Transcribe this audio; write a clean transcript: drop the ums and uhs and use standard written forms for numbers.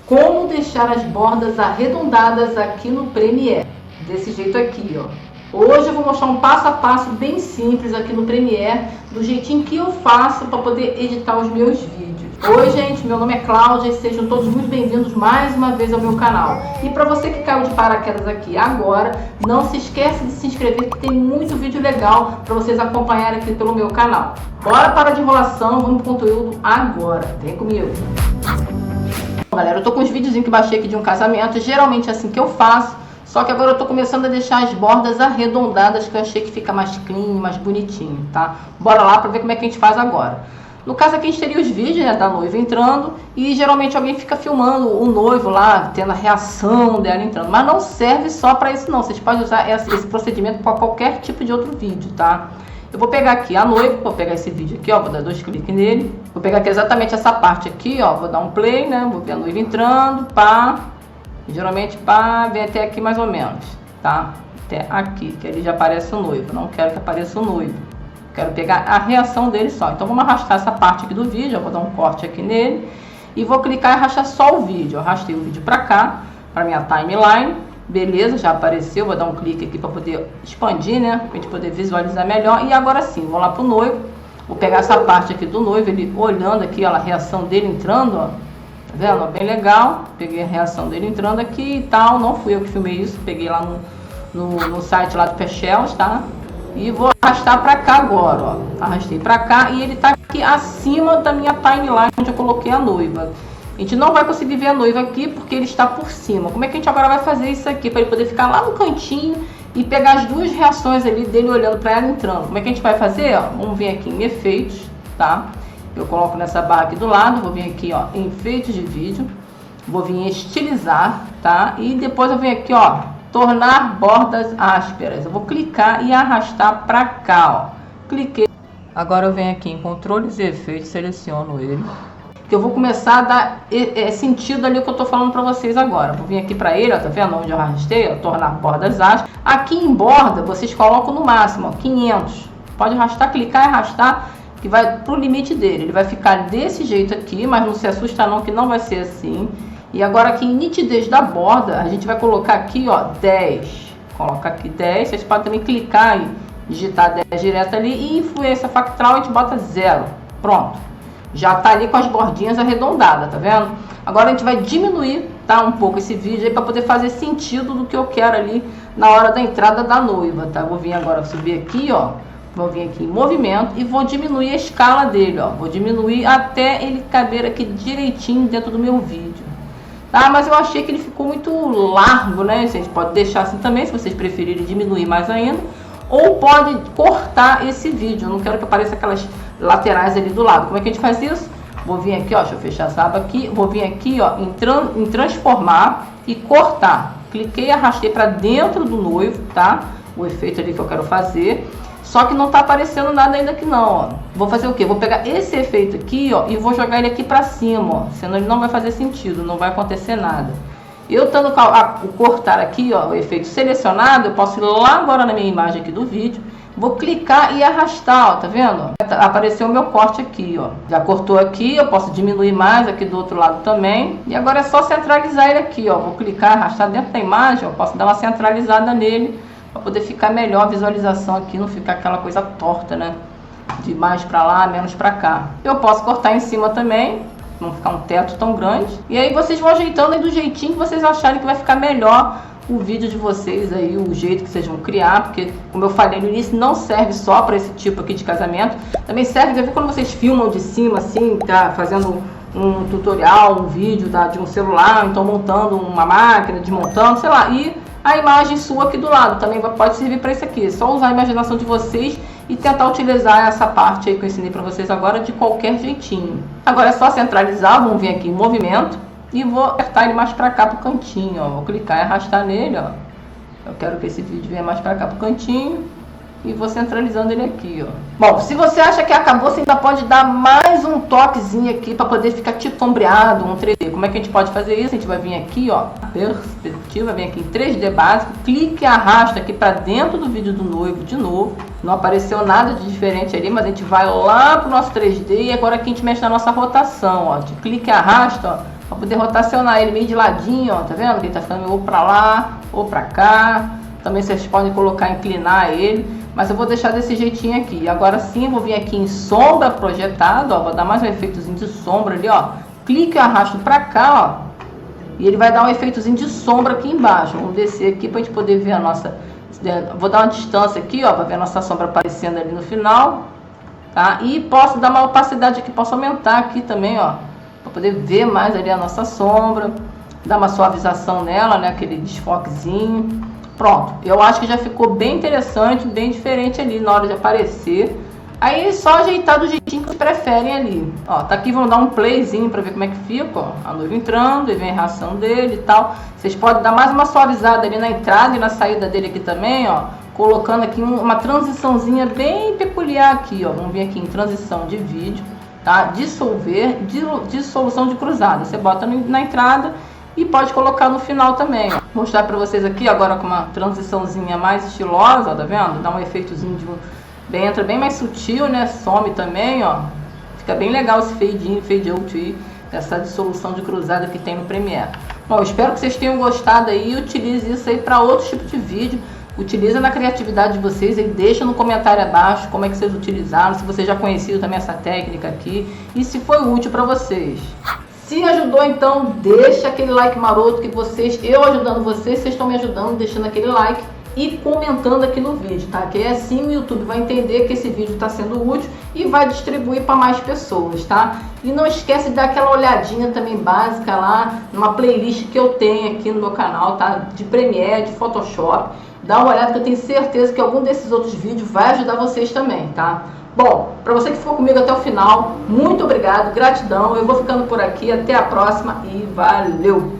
Como deixar as bordas arredondadas aqui no Premiere, desse jeito aqui, ó. Hoje eu vou mostrar um passo a passo bem simples aqui no Premiere, do jeitinho que eu faço para poder editar os meus vídeos. Oi gente, meu nome é Cláudia e sejam todos muito bem-vindos mais uma vez ao meu canal. E para você que caiu de paraquedas aqui agora, não se esqueça de se inscrever que tem muito vídeo legal para vocês acompanharem aqui pelo meu canal. Bora parar de enrolação, vamos pro conteúdo agora, vem comigo. Galera, eu tô com os videozinhos que baixei aqui de um casamento, geralmente é assim que eu faço, só que agora eu tô começando a deixar as bordas arredondadas, que eu achei que fica mais clean, mais bonitinho, tá? Bora lá pra ver como é que a gente faz agora. No caso aqui a gente teria os vídeos, né, da noiva entrando, e geralmente alguém fica filmando o noivo lá, tendo a reação dela entrando, mas não serve só pra isso não, vocês podem usar esse procedimento para qualquer tipo de outro vídeo, tá? Eu vou pegar aqui a noiva, vou pegar esse vídeo aqui, ó, vou dar 2 cliques nele. Vou pegar aqui exatamente essa parte aqui, ó, vou dar um play, né, vou ver a noiva entrando, pá. Geralmente, pá, vem até aqui mais ou menos, tá? Até aqui, que ali já aparece o noivo, não quero que apareça o noivo. Quero pegar a reação dele só. Então vamos arrastar essa parte aqui do vídeo, eu vou dar um corte aqui nele. E vou clicar e arrastar só o vídeo. Eu arrastei o vídeo pra cá, pra minha timeline. Beleza, já apareceu, vou dar um clique aqui para poder expandir, né? Pra gente poder visualizar melhor. E agora sim, vou lá pro noivo. Vou pegar essa parte aqui do noivo, ele olhando aqui, ó, a reação dele entrando, ó. Tá vendo? Ó, bem legal. Peguei a reação dele entrando aqui e tal. Não fui eu que filmei isso, peguei lá no site lá do Pechels, tá? E vou arrastar pra cá agora, ó. Arrastei pra cá e ele tá aqui acima da minha timeline onde eu coloquei a noiva. A gente não vai conseguir ver a noiva aqui porque ele está por cima. Como é que a gente agora vai fazer isso aqui? Para ele poder ficar lá no cantinho e pegar as duas reações ali dele olhando para ela entrando. Como é que a gente vai fazer? Ó, vamos vir aqui em efeitos, tá? Eu coloco nessa barra aqui do lado, vou vir aqui, ó, em efeitos de vídeo. Vou vir em estilizar, tá? E depois eu venho aqui, ó, tornar bordas ásperas. Eu vou clicar e arrastar para cá, ó. Cliquei. Agora eu venho aqui em controles e efeitos, seleciono ele. Que eu vou começar a dar sentido ali o que eu tô falando para vocês agora. Vou vir aqui para ele, ó, tá vendo onde eu arrastei? Ó, tornar bordas ásperas. Aqui em borda, vocês colocam no máximo, ó, 500. Pode arrastar, clicar e arrastar, que vai pro limite dele. Ele vai ficar desse jeito aqui, mas não se assusta não, que não vai ser assim. E agora aqui em nitidez da borda, a gente vai colocar aqui, ó, 10. Coloca aqui 10, vocês podem também clicar e digitar 10 direto ali. E influência factual a gente bota 0. Pronto. Já tá ali com as bordinhas arredondadas, tá vendo? Agora a gente vai diminuir, tá, um pouco esse vídeo aí para poder fazer sentido do que eu quero ali na hora da entrada da noiva, tá? Vou vir agora subir aqui, ó. Vou vir aqui em movimento e vou diminuir a escala dele, ó. Vou diminuir até ele caber aqui direitinho dentro do meu vídeo. Tá? Mas eu achei que ele ficou muito largo, né? Vocês podem deixar assim também, se vocês preferirem diminuir mais ainda. Ou pode cortar esse vídeo. Eu não quero que apareça aquelas laterais ali do lado. Como é que a gente faz isso? Vou vir aqui, ó, deixa eu fechar essa aba aqui. Vou vir aqui, ó, em transformar e cortar. Cliquei e arrastei para dentro do noivo, tá? O efeito ali que eu quero fazer. Só que não tá aparecendo nada ainda aqui não, ó. Vou fazer o quê? Vou pegar esse efeito aqui, ó, e vou jogar ele aqui para cima, ó. Senão ele não vai fazer sentido, não vai acontecer nada. Eu estando o cortar aqui, ó, o efeito selecionado, eu posso ir lá agora na minha imagem aqui do vídeo, vou clicar e arrastar, ó, tá vendo? Apareceu o meu corte aqui, ó. Já cortou aqui, eu posso diminuir mais aqui do outro lado também. E agora é só centralizar ele aqui, ó. Vou clicar, arrastar dentro da imagem, ó, posso dar uma centralizada nele para poder ficar melhor a visualização aqui, não ficar aquela coisa torta, né? De mais para lá, menos para cá. Eu posso cortar em cima também, não ficar um teto tão grande. E aí vocês vão ajeitando aí do jeitinho que vocês acharem que vai ficar melhor o vídeo de vocês aí, o jeito que vocês vão criar, porque como eu falei no início, não serve só para esse tipo aqui de casamento, também serve, já viu quando vocês filmam de cima assim, tá fazendo um tutorial, um vídeo, tá, de um celular, então montando uma máquina, desmontando, sei lá, e a imagem sua aqui do lado também pode servir para isso aqui. É só usar a imaginação de vocês e tentar utilizar essa parte aí que eu ensinei para vocês agora de qualquer jeitinho. Agora é só centralizar, vamos vir aqui em movimento e vou apertar ele mais para cá pro cantinho, ó. Vou clicar e arrastar nele, ó. Eu quero que esse vídeo venha mais para cá pro cantinho e vou centralizando ele aqui, ó. Bom, se você acha que acabou, você ainda pode dar mais um toquezinho aqui para poder ficar tipo sombreado, um 3D. Como é que a gente pode fazer isso? A gente vai vir aqui, ó, perspectiva, vem aqui em 3D básico, clique e arrasta aqui para dentro do vídeo do noivo de novo. Não apareceu nada de diferente ali, mas a gente vai lá pro nosso 3D e agora aqui a gente mexe na nossa rotação, ó, de clique e arrasta, ó, para poder rotacionar ele meio de ladinho, ó, tá vendo? Ele tá ficando ou para lá ou para cá. Também vocês podem colocar, inclinar ele, mas eu vou deixar desse jeitinho aqui. Agora sim, eu vou vir aqui em sombra projetado, ó, vou dar mais um efeitozinho de sombra ali, ó. Clique e arrasto para cá, ó, e ele vai dar um efeitozinho de sombra aqui embaixo. Vamos descer aqui para a gente poder ver a nossa. Vou dar uma distância aqui, ó, para ver a nossa sombra aparecendo ali no final, tá? E posso dar uma opacidade aqui, posso aumentar aqui também, ó, para poder ver mais ali a nossa sombra, dar uma suavização nela, né? Aquele desfoquezinho. Pronto, eu acho que já ficou bem interessante, bem diferente ali na hora de aparecer. Aí é só ajeitar do jeitinho que vocês preferem ali. Ó, tá aqui, vamos dar um playzinho pra ver como é que fica, ó. A noiva entrando, e vem a reação dele e tal. Vocês podem dar mais uma suavizada ali na entrada e na saída dele aqui também, ó. Colocando aqui uma transiçãozinha bem peculiar aqui, ó. Vamos vir aqui em transição de vídeo, tá? Dissolver, dissolução de cruzada. Você bota na entrada e pode colocar no final também, ó. Vou mostrar pra vocês aqui agora com uma transiçãozinha mais estilosa, ó, tá vendo? Dá um efeitozinho de entra bem mais sutil, né? Some também, ó. Fica bem legal esse fade in, fade out aí, essa dissolução de cruzada que tem no Premiere. Bom, espero que vocês tenham gostado aí. Utilize isso aí para outros tipos de vídeo. Utiliza na criatividade de vocês e deixa no comentário abaixo como é que vocês utilizaram, se vocês já conheciam também essa técnica aqui e se foi útil para vocês. Se ajudou, então deixa aquele like maroto que eu ajudando vocês estão me ajudando, deixando aquele like e comentando aqui no vídeo, tá? Que é assim o YouTube vai entender que esse vídeo está sendo útil e vai distribuir para mais pessoas, tá? E não esquece de dar aquela olhadinha também básica lá numa playlist que eu tenho aqui no meu canal, tá? De Premiere, de Photoshop. Dá uma olhada que eu tenho certeza que algum desses outros vídeos vai ajudar vocês também, tá? Bom, para você que ficou comigo até o final, muito obrigado, gratidão. Eu vou ficando por aqui, até a próxima e valeu!